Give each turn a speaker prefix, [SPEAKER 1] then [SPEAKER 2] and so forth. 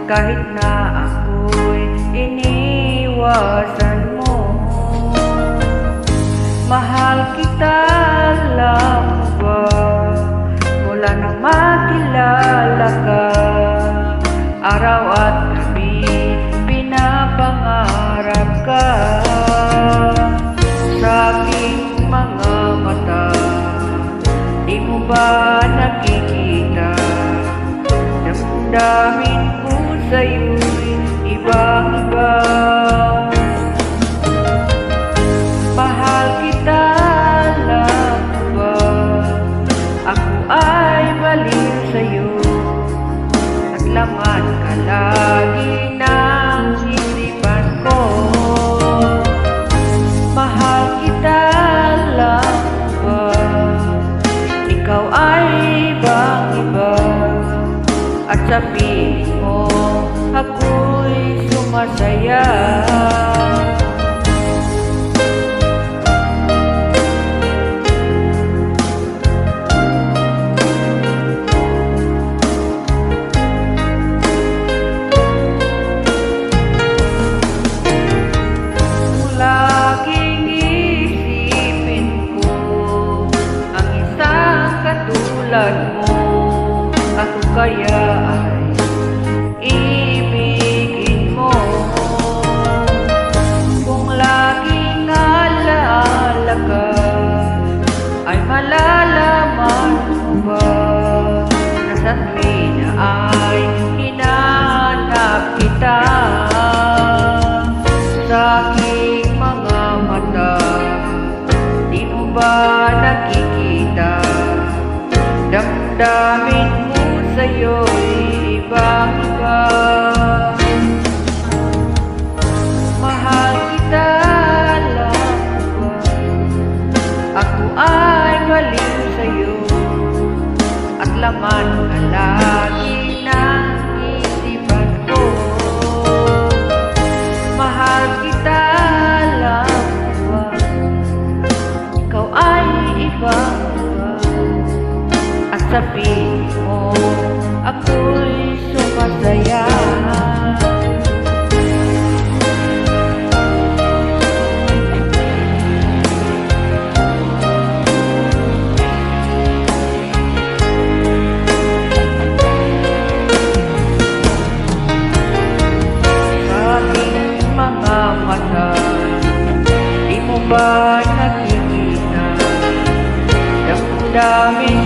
[SPEAKER 1] kahit na ako'y iniwasan mo. Mahal kita, alam mo ba, mula nang makilala ka. Araw at gabi pinapangarap ka sa aking mga mata. Di mo ba nakikita, damdamin ko sa'yo'y ibang-iba. Mahal kita, alam mo ba, ako ay baliw sa'yo. Naglaman ka lagi ng isipan ko. Mahal kita, alam mo ba, ikaw ay ibang-iba. At sa piling mo ako'y sumasaya. Laging isipin ko ang isang katulad mo. Ako kaya ay ibigin mo. Kung laging alaala ka, ay malalaman mo ba na sa tuwing na ay hinahanap kita sa aking mga mata. Di mo ba nakikita, damdamin mo sa'yo'y ibang-iba. Mahal kita, alam mo ba, ako ay baliw sa'yo. At laman ka lagi ng isipan ko. Mahal kita, alam mo ba, ikaw ay ibang-iba. At sa piling mo ako'y sumasaya. Sa aking mga mata, di mo ba nakikita, damdamin